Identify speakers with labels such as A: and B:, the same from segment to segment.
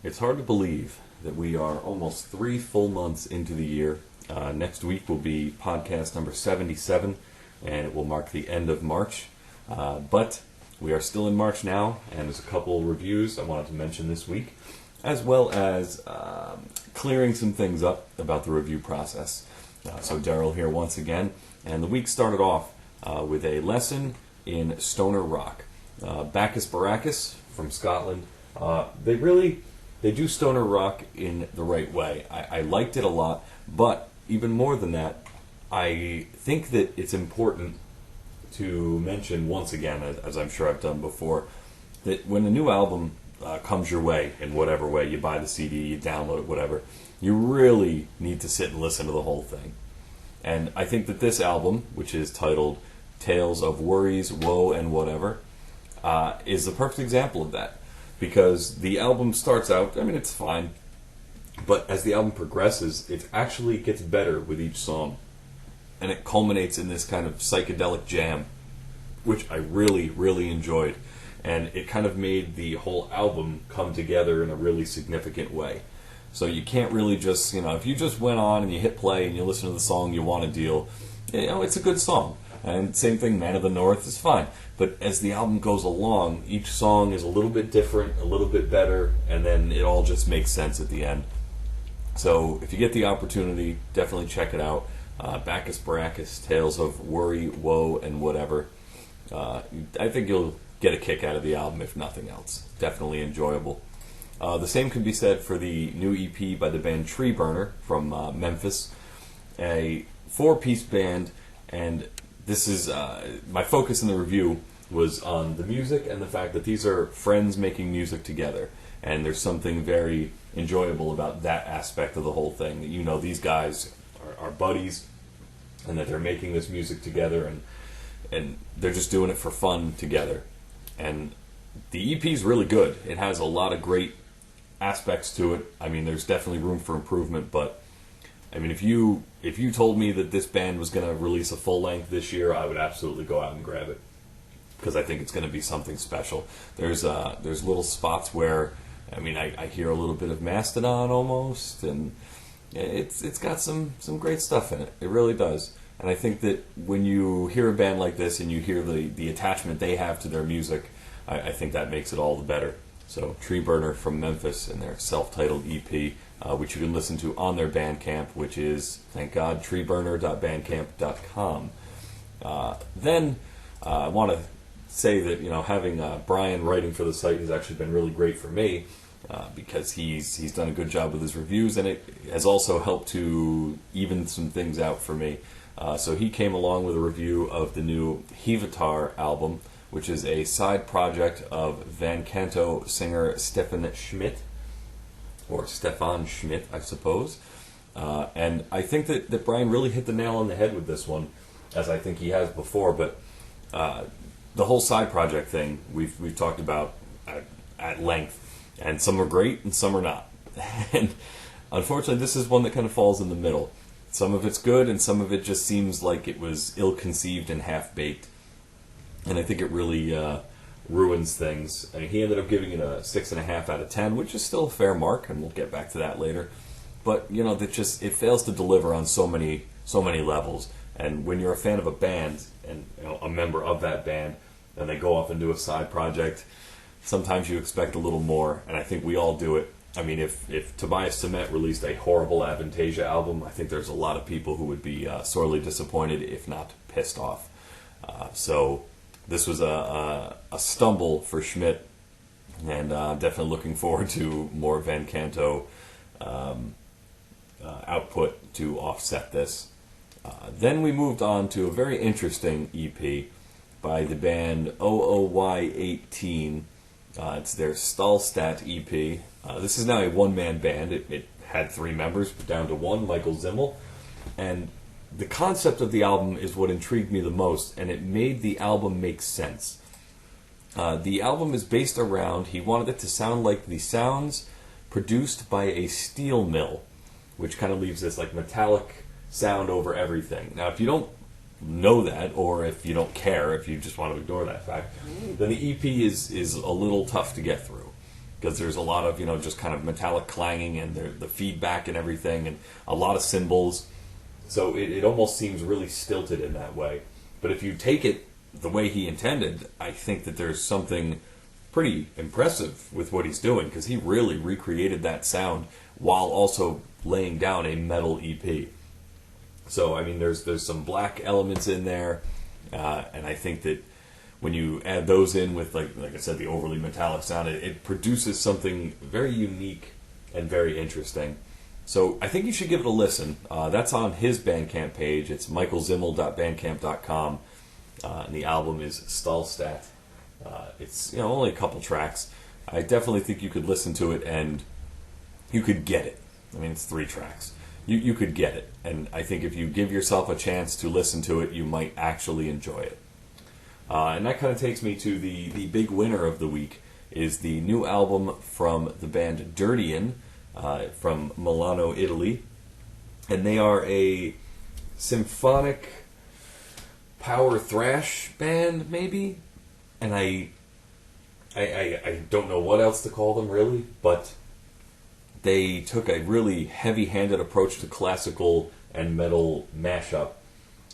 A: It's hard to believe that we are almost 3 full months into the year. Next week will be podcast number 77, and it will mark the end of March. But we are still in March now, and there's a couple reviews I wanted to mention this week, as well as clearing some things up about the review process. So Darrell here once again, and the week started off with a lesson in stoner rock. Bacchus Baracus from Scotland, they do stoner rock in the right way. I liked it a lot, but even more than that, I think that it's important to mention once again, as I'm sure I've done before, that when a new album comes your way, in whatever way, you buy the CD, you download it, whatever, you really need to sit and listen to the whole thing. And I think that this album, which is titled Tales of Worries, Woe, and Whatever, is the perfect example of that. Because the album starts out, it's fine, but as the album progresses, it actually gets better with each song. And it culminates in this kind of psychedelic jam, which I really, really enjoyed. And it kind of made the whole album come together in a really significant way. So you can't really just, if you just went on and you hit play and you listen to the song You Want to Deal, it's a good song. And same thing, Man of the North is fine. But as the album goes along, each song is a little bit different, a little bit better, and then it all just makes sense at the end. So if you get the opportunity, definitely check it out. Bacchus Baracus, Tales of Worry, Woe, and Whatever. I think you'll get a kick out of the album, if nothing else. Definitely enjoyable. The same can be said for the new EP by the band Treeburner from Memphis. A 4-piece band, and this is my focus in the review was on the music and the fact that these are friends making music together, and there's something very enjoyable about that aspect of the whole thing. These guys are buddies, and that they're making this music together, and they're just doing it for fun together. And the EP is really good. It has a lot of great aspects to it. There's definitely room for improvement, but if you told me that this band was going to release a full length this year, I would absolutely go out and grab it, because I think it's going to be something special. There's little spots where I hear a little bit of Mastodon almost, and it's got some great stuff in it. It really does. And I think that when you hear a band like this and you hear the attachment they have to their music, I think that makes it all the better. So Treeburner from Memphis and their self-titled EP, which you can listen to on their Bandcamp, which is, thank God, treeburner.bandcamp.com. Then I want to say that having Brian writing for the site has actually been really great for me, because he's done a good job with his reviews, and it has also helped to even some things out for me. So he came along with a review of the new Heavatar album, which is a side project of Van Canto singer Stefan Schmidt, or Stefan Schmidt, I suppose. And I think that Brian really hit the nail on the head with this one, as I think he has before. But the whole side project thing we've talked about at length, and some are great and some are not. And unfortunately, this is one that kind of falls in the middle. Some of it's good, and some of it just seems like it was ill-conceived and half-baked. And I think it really ruins things. He ended up giving it a 6.5 out of 10, which is still a fair mark, and we'll get back to that later. But it fails to deliver on so many levels. And when you're a fan of a band and a member of that band, and they go off and do a side project, sometimes you expect a little more, and I think we all do it. If Tobias Sammet released a horrible Avantasia album, I think there's a lot of people who would be sorely disappointed, if not pissed off. So this was a stumble for Schmidt, and definitely looking forward to more Van Canto output to offset this. Then we moved on to a very interesting EP by the band OOY18. It's their Stahlstadt EP. This is now a one-man band. It had 3 members, down to 1, Michael Zimmel. And the concept of the album is what intrigued me the most, and it made the album make sense. The album is based around, he wanted it to sound like the sounds produced by a steel mill, which kind of leaves this metallic sound over everything. Now, if you don't know that, or if you don't care, if you just want to ignore that fact, then the EP is a little tough to get through. because there's a lot of, just kind of metallic clanging and the feedback and everything, and a lot of cymbals. So it almost seems really stilted in that way. But if you take it the way he intended, I think that there's something pretty impressive with what he's doing, because he really recreated that sound while also laying down a metal EP. So, I mean, there's some black elements in there, and I think that when you add those in with, like I said, the overly metallic sound, it produces something very unique and very interesting. So I think you should give it a listen. That's on his Bandcamp page. It's michaelzimmel.bandcamp.com, and the album is Stahlstadt. It's only a couple tracks. I definitely think you could listen to it and you could get it. I mean, it's 3 tracks. You could get it, and I think if you give yourself a chance to listen to it, you might actually enjoy it. And that kind of takes me to the big winner of the week, is the new album from the band Derdian, from Milano, Italy. And they are a symphonic power thrash band, maybe? And I don't know what else to call them, really, but they took a really heavy-handed approach to classical and metal mashup.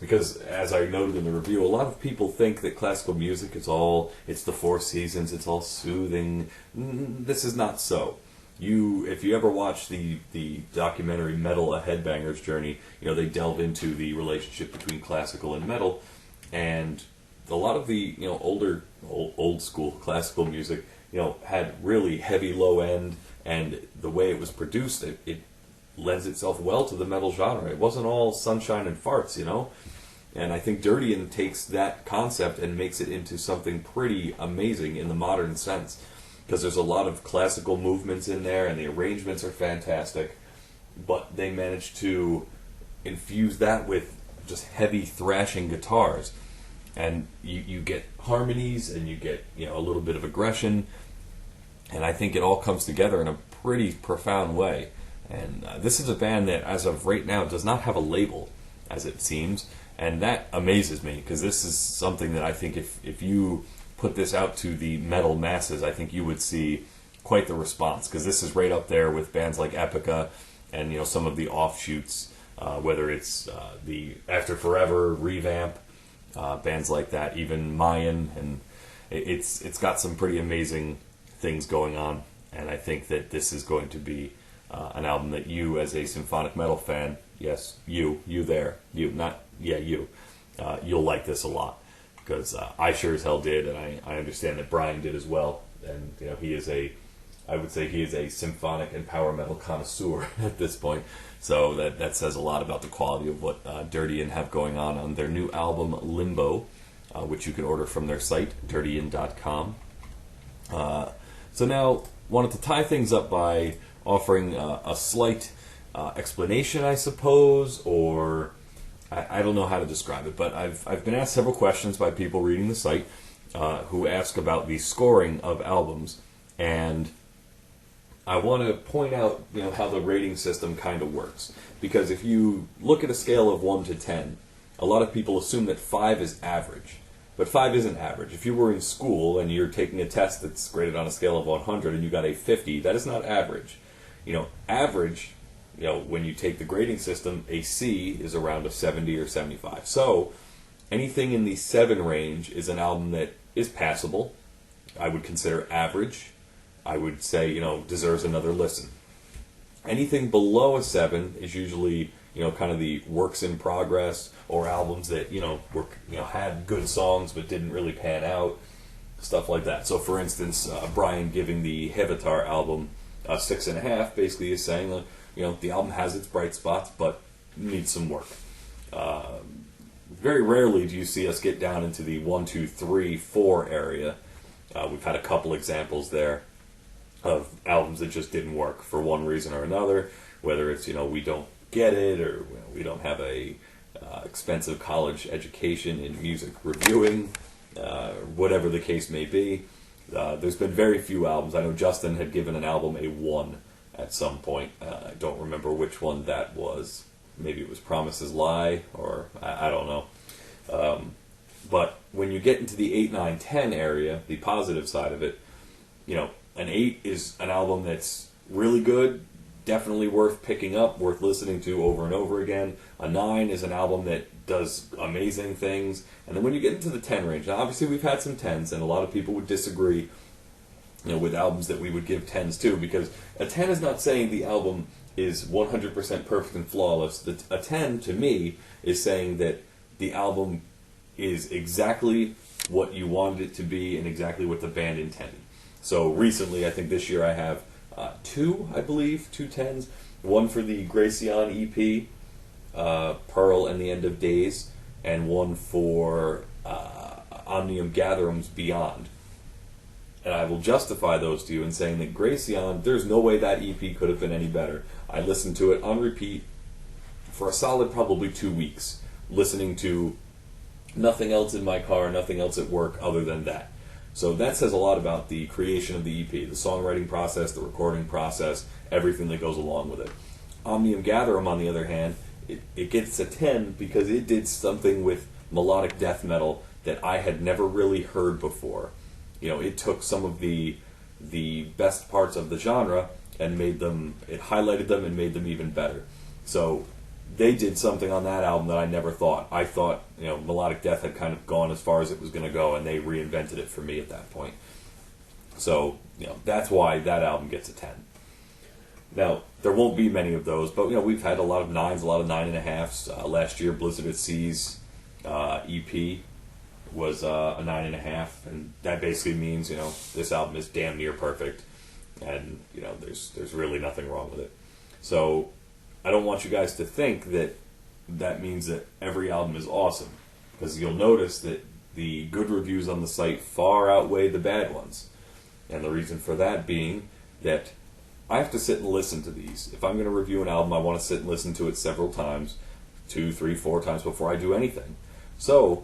A: Because, as I noted in the review, a lot of people think that classical music it's the 4 seasons, it's all soothing. This is not so. If you ever watch the documentary Metal: A Headbanger's Journey, they delve into the relationship between classical and metal, and a lot of the old school classical music had really heavy low end, and the way it was produced, it lends itself well to the metal genre. It wasn't all sunshine and farts, And I think Derdian takes that concept and makes it into something pretty amazing in the modern sense, because there's a lot of classical movements in there, and the arrangements are fantastic, but they managed to infuse that with just heavy thrashing guitars, and you get harmonies, and you get a little bit of aggression, and I think it all comes together in a pretty profound way. And this is a band that, as of right now, does not have a label, as it seems, and that amazes me, because this is something that I think if you put this out to the metal masses, I think you would see quite the response, because this is right up there with bands like Epica and some of the offshoots, whether it's the After Forever, Revamp, bands like that, even Mayan, and it's got some pretty amazing things going on, and I think that this is going to be an album that you, as a symphonic metal fan, yes, you there, you, not, yeah, you'll like this a lot, because I sure as hell did, and I understand that Brian did as well, and I would say he is a symphonic and power metal connoisseur at this point, so that says a lot about the quality of what Derdian have going on their new album, Limbo, which you can order from their site, derdian.com. So now, wanted to tie things up by offering a slight explanation, I suppose, or I don't know how to describe it, but I've been asked several questions by people reading the site who ask about the scoring of albums, and I want to point out how the rating system kind of works, because if you look at a scale of 1 to 10, a lot of people assume that 5 is average. But 5 isn't average. If you were in school and you're taking a test that's graded on a scale of 100 and you got a 50, that is not average. Average, when you take the grading system, a C is around a 70 or 75. So anything in the 7 range is an album that is passable. I would consider average. I would say, deserves another listen. Anything below a 7 is usually kind of the works in progress, or albums that had good songs but didn't really pan out, stuff like that. So, for instance, Brian giving the Heavatar album a 6.5 basically is saying the album has its bright spots but needs some work. Very rarely do you see us get down into the 1, 2, 3, 4 area. We've had a couple examples there of albums that just didn't work for one reason or another, whether it's we don't get it, or we don't have a expensive college education in music reviewing, whatever the case may be. There's been very few albums. I know Justin had given an album a 1 at some point. I don't remember which one that was. Maybe it was Promises Lie, or I don't know. But when you get into the 8, 9, 10 area, the positive side of it, An 8 is an album that's really good, definitely worth picking up, worth listening to over and over again. A 9 is an album that does amazing things. And then when you get into the 10 range, now obviously we've had some 10s, and a lot of people would disagree, with albums that we would give 10s to, because a 10 is not saying the album is 100% perfect and flawless. A 10, to me, is saying that the album is exactly what you wanted it to be and exactly what the band intended. So recently, I think this year I have two 10s. One for the Gracian EP, Pearl and the End of Days, and one for Omnium Gatherum's Beyond. And I will justify those to you in saying that Gracian, there's no way that EP could have been any better. I listened to it on repeat for a solid probably 2 weeks, listening to nothing else in my car, nothing else at work other than that. So that says a lot about the creation of the EP, the songwriting process, the recording process, everything that goes along with it. Omnium Gatherum, on the other hand, it gets a 10 because it did something with melodic death metal that I had never really heard before. It took some of the best parts of the genre and it highlighted them and made them even better. So they did something on that album that I never thought. I thought, melodic death had kind of gone as far as it was going to go, and they reinvented it for me at that point. So, that's why that album gets a 10. Now, there won't be many of those, but, we've had a lot of 9s, a lot of 9.5s. Last year, Blizzard at Sea's EP was a 9.5, and that basically means, this album is damn near perfect, and, there's really nothing wrong with it. So, I don't want you guys to think that means that every album is awesome, because you'll notice that the good reviews on the site far outweigh the bad ones. And the reason for that being that I have to sit and listen to these. If I'm going to review an album, I want to sit and listen to it several times, 2, 3, 4 times before I do anything. So,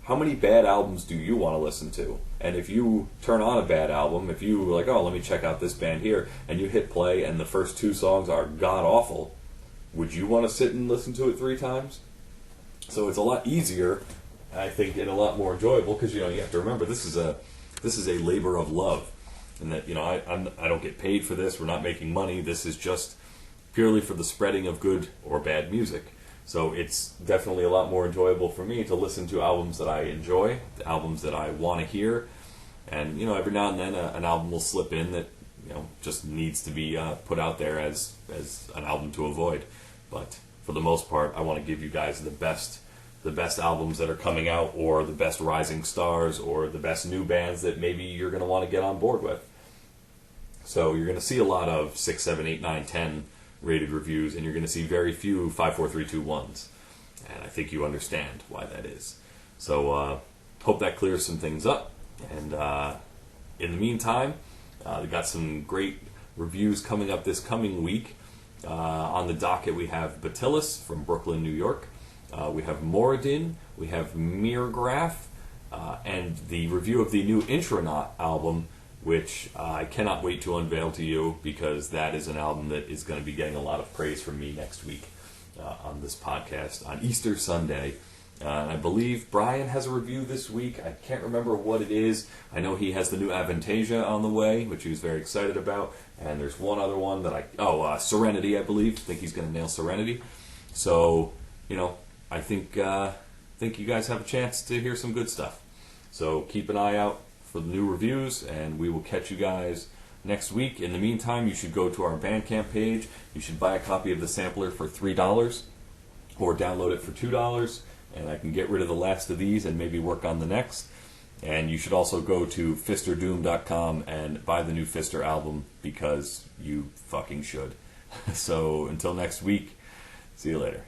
A: how many bad albums do you want to listen to? And if you turn on a bad album, if you like, oh, let me check out this band here, and you hit play and the first 2 songs are god-awful, would you want to sit and listen to it 3 times? So it's a lot easier, I think, and a lot more enjoyable, because, you have to remember, this is a labor of love. And that, I don't get paid for this, we're not making money, this is just purely for the spreading of good or bad music. So it's definitely a lot more enjoyable for me to listen to albums that I enjoy, the albums that I want to hear, and every now and then an album will slip in that just needs to be put out there as an album to avoid. But for the most part, I want to give you guys the best albums that are coming out, or the best rising stars, or the best new bands that maybe you're going to want to get on board with. So you're going to see a lot of 6, 7, 8, 9, 10 rated reviews, and you're going to see very few 5, 4, 3, 2, 1s. And I think you understand why that is. So hope that clears some things up. And in the meantime, we've got some great reviews coming up this coming week. On the docket, we have Bacillus from Brooklyn, New York. We have Moradin. We have Mirgraph. And the review of the new Intronaut album, which I cannot wait to unveil to you, because that is an album that is going to be getting a lot of praise from me next week on this podcast on Easter Sunday. And I believe Brian has a review this week. I can't remember what it is. I know he has the new Avantasia on the way, which he was very excited about. And there's one other one that Serenity, I believe. I think he's going to nail Serenity. So, I think you guys have a chance to hear some good stuff. So keep an eye out for the new reviews, and we will catch you guys next week. In the meantime, you should go to our Bandcamp page. You should buy a copy of the sampler for $3, or download it for $2, and I can get rid of the last of these and maybe work on the next. And you should also go to fisterdoom.com and buy the new Fister album, because you fucking should. So until next week, see you later.